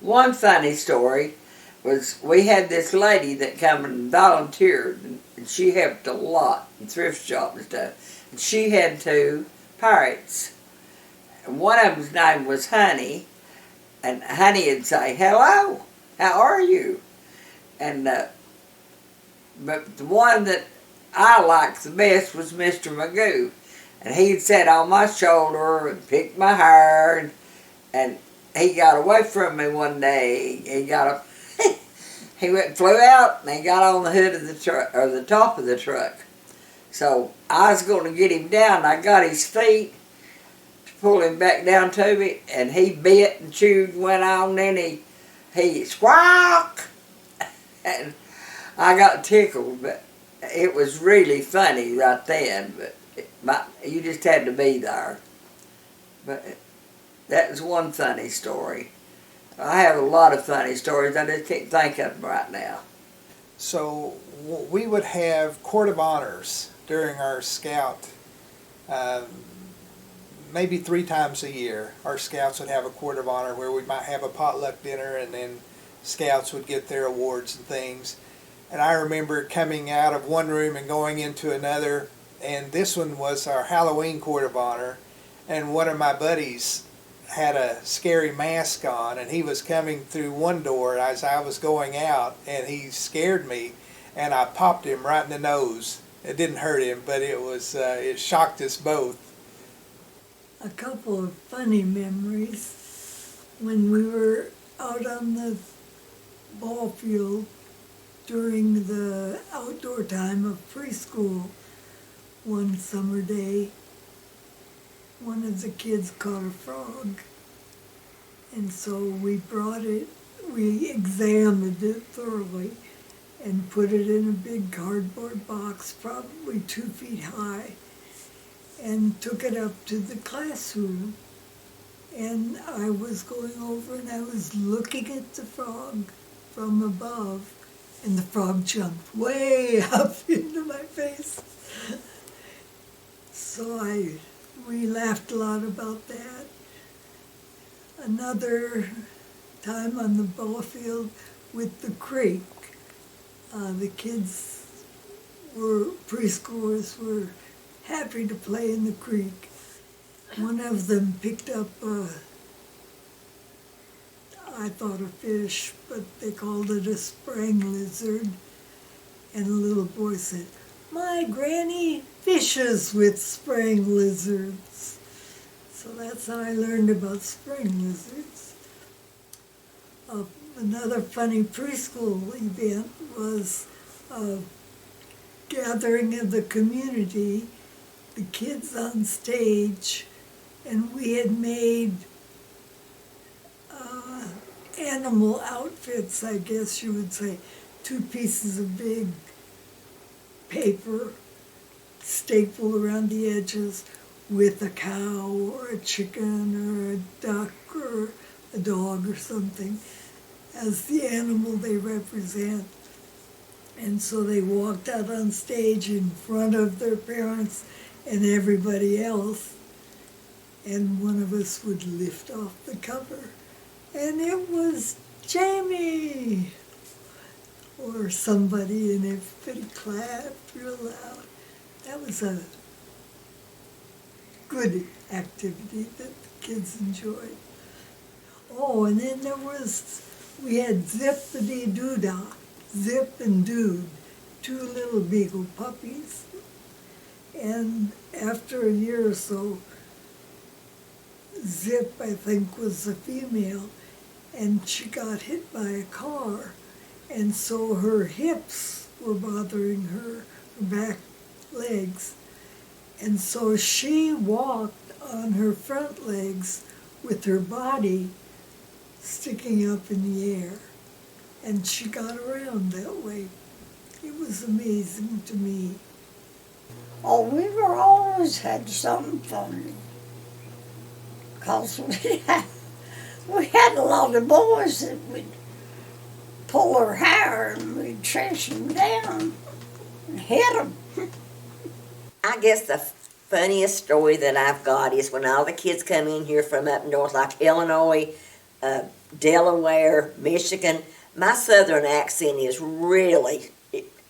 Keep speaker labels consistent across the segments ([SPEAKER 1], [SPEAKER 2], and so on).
[SPEAKER 1] One funny story was we had this lady that come and volunteered, and she helped a lot in thrift shop and stuff. And she had two parrots. And one of them's name was Honey, and Honey would say, "Hello, how are you?" And but the one that I liked the best was Mr. Magoo, and he'd sit on my shoulder and pick my hair, and he got away from me one day. He went and flew out, and he got on the hood of the truck, or the top of the truck. So I was going to get him down. I got his feet to pull him back down to me, and he bit and chewed and went on. Then he squawked, and I got tickled. But it was really funny right then. But you just had to be there. But that was one funny story. I have a lot of funny stories. I just can't think of them right now.
[SPEAKER 2] So we would have court of honors during our scout, maybe 3 times a year. Our scouts would have a court of honor where we might have a potluck dinner, and then scouts would get their awards and things. And I remember coming out of one room and going into another, and this one was our Halloween court of honor, and one of my buddies had a scary mask on, and he was coming through one door as I was going out, and he scared me, and I popped him right in the nose. It didn't hurt him, but it shocked us both.
[SPEAKER 3] A couple of funny memories. When we were out on the ball field during the outdoor time of preschool one summer day, one of the kids caught a frog, and so we examined it thoroughly and put it in a big cardboard box, probably 2 feet high, and took it up to the classroom. And I was going over and I was looking at the frog from above, and the frog jumped way up into my face. So we laughed a lot about that. Another time on the ball field with the creek, the kids preschoolers were happy to play in the creek. One of them picked up I thought a fish, but they called it a spring lizard. And the little boy said, "My granny fishes with spring lizards." So that's how I learned about spring lizards. Another funny preschool event was a gathering of the community, the kids on stage, and we had made animal outfits, I guess you would say, 2 pieces of big paper stapled around the edges with a cow or a chicken or a duck or a dog or something as the animal they represent. And so they walked out on stage in front of their parents and everybody else, and one of us would lift off the cover, and it was Jamie or somebody, and everybody clapped real loud. That was a good activity that the kids enjoyed. Oh, and then we had Zippity-Doo-Dah, Zip and Dude, 2 little beagle puppies. And after a year or so, Zip, I think, was a female, and she got hit by a car, and so her hips were bothering her back legs, and so she walked on her front legs with her body sticking up in the air, and she got around that way. It was amazing to me.
[SPEAKER 4] Oh, we were always had something funny. Because we had a lot of boys that would pull her hair and we'd chase them down and hit them.
[SPEAKER 5] I guess the funniest story that I've got is when all the kids come in here from up north, like Illinois, Delaware, Michigan. My southern accent is really,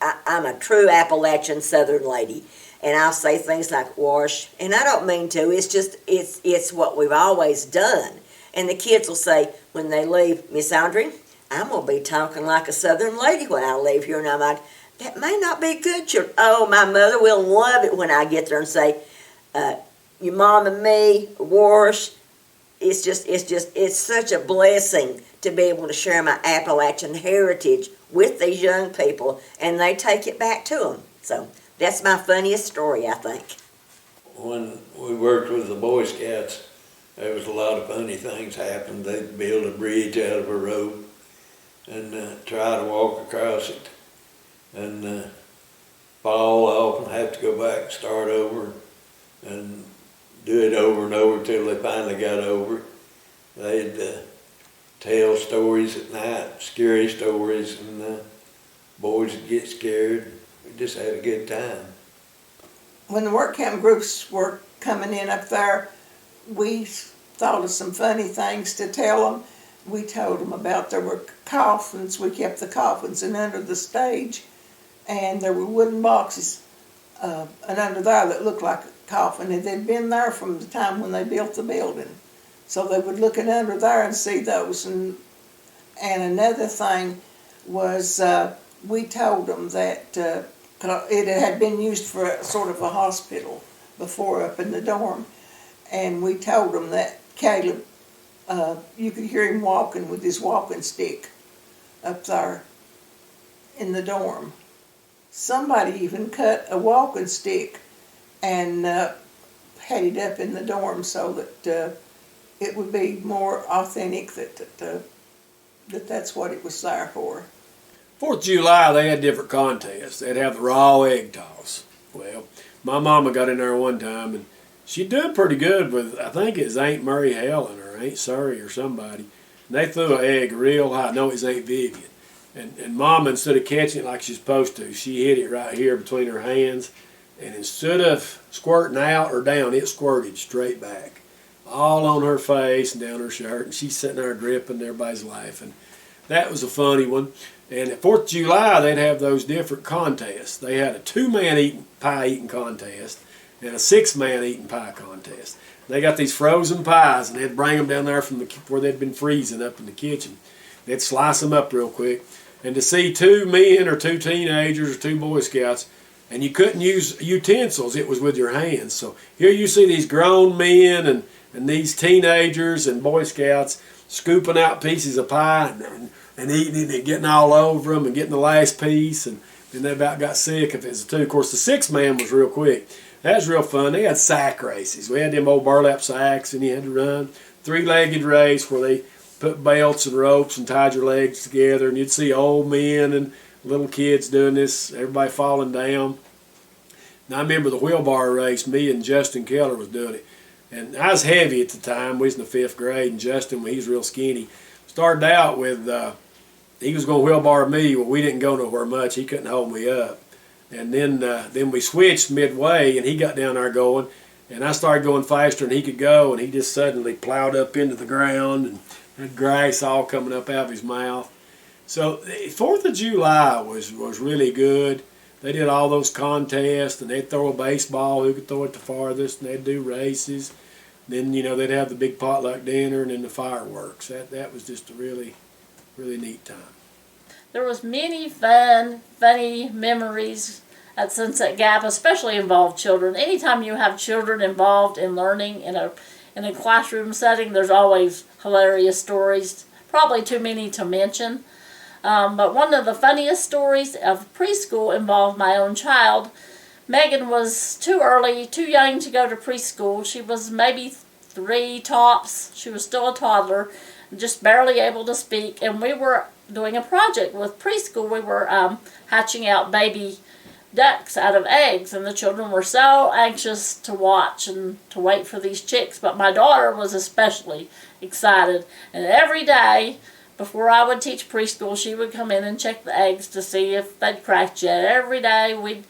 [SPEAKER 5] I'm a true Appalachian southern lady. And I'll say things like wash, and I don't mean to, it's just, it's what we've always done. And the kids will say, when they leave, Miss Audrey, I'm going to be talking like a southern lady when I leave here. And I'm like, that may not be good, children. Oh, my mother will love it when I get there and say, your mom and me, wash. It's such a blessing to be able to share my Appalachian heritage with these young people, and they take it back to them. So that's my funniest story, I think.
[SPEAKER 6] When we worked with the Boy Scouts, there was a lot of funny things happened. They'd build a bridge out of a rope and try to walk across it and fall off and have to go back and start over and do it over and over until they finally got over it. They'd tell stories at night, scary stories, and boys would get scared. We just had a good time.
[SPEAKER 1] When the work camp groups were coming in up there, we thought of some funny things to tell them. We told them about there were coffins. We kept the coffins in under the stage, and there were wooden boxes and under there that looked like a coffin, and they'd been there from the time when they built the building. So they would look in under there and see those. And another thing was we told them that it had been used for a sort of a hospital before up in the dorm. And we told them that Caleb, you could hear him walking with his walking stick up there in the dorm. Somebody even cut a walking stick and had it up in the dorm so that it would be more authentic that's what it was there for.
[SPEAKER 7] 4th of July, they had different contests. They'd have the raw egg toss. Well, my mama got in there one time, and she did pretty good with, I think it was Aunt Mary Helen or Aunt Surrey or somebody. And they threw an egg real high. No, it was Aunt Vivian. And Mama, instead of catching it like she's supposed to, she hit it right here between her hands. And instead of squirting out or down, it squirted straight back. All on her face and down her shirt. And she's sitting there dripping, and everybody's laughing. That was a funny one. And at 4th of July, they'd have those different contests. They had a 2-man pie eating contest and a 6-man eating pie contest. They got these frozen pies, and they'd bring them down there from where they'd been freezing up in the kitchen. They'd slice them up real quick. And to see 2 men or 2 teenagers or 2 Boy Scouts, and you couldn't use utensils, it was with your hands. So here you see these grown men and these teenagers and Boy Scouts scooping out pieces of pie and eating it and getting all over them and getting the last piece, and then they about got sick if it was 2. Of course, the 6-man was real quick. That was real fun. They had sack races. We had them old burlap sacks, and you had to run 3-legged race where they put belts and ropes and tied your legs together, and you'd see old men and little kids doing this, everybody falling down. And I remember the wheelbarrow race, me and Justin Keller was doing it. And I was heavy at the time. We was in the 5th grade, and Justin, he was real skinny. Started out with, he was going to wheelbarrow me. Well, we didn't go nowhere much. He couldn't hold me up. And then we switched midway, and he got down there going. And I started going faster than he could go, and he just suddenly plowed up into the ground and had grass all coming up out of his mouth. So 4th of July was really good. They did all those contests, and they'd throw a baseball, who could throw it the farthest, and they'd do races. Then, they'd have the big potluck dinner and then the fireworks. That was just a really, really neat time.
[SPEAKER 8] There was many funny memories at Sunset Gap, especially involved children. Anytime you have children involved in learning in a classroom setting, there's always hilarious stories, probably too many to mention. But one of the funniest stories of preschool involved my own child. Megan was too young to go to preschool. She was maybe 3 tops. She was still a toddler, just barely able to speak. And we were doing a project with preschool. We were hatching out baby ducks out of eggs, and the children were so anxious to watch and to wait for these chicks. But my daughter was especially excited. And every day, before I would teach preschool, she would come in and check the eggs to see if they'd cracked yet. Every day we'd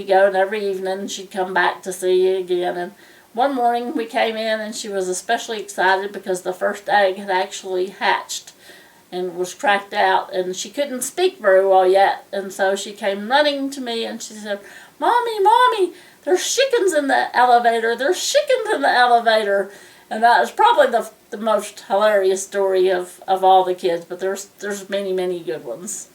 [SPEAKER 8] go, and every evening she'd come back to see again. And one morning we came in and she was especially excited because the first egg had actually hatched and was cracked out, and she couldn't speak very well yet, and so she came running to me and she said, "Mommy, Mommy, there's chickens in the elevator, there's chickens in the elevator." And that was probably the most hilarious story of all the kids, but there's many, many good ones.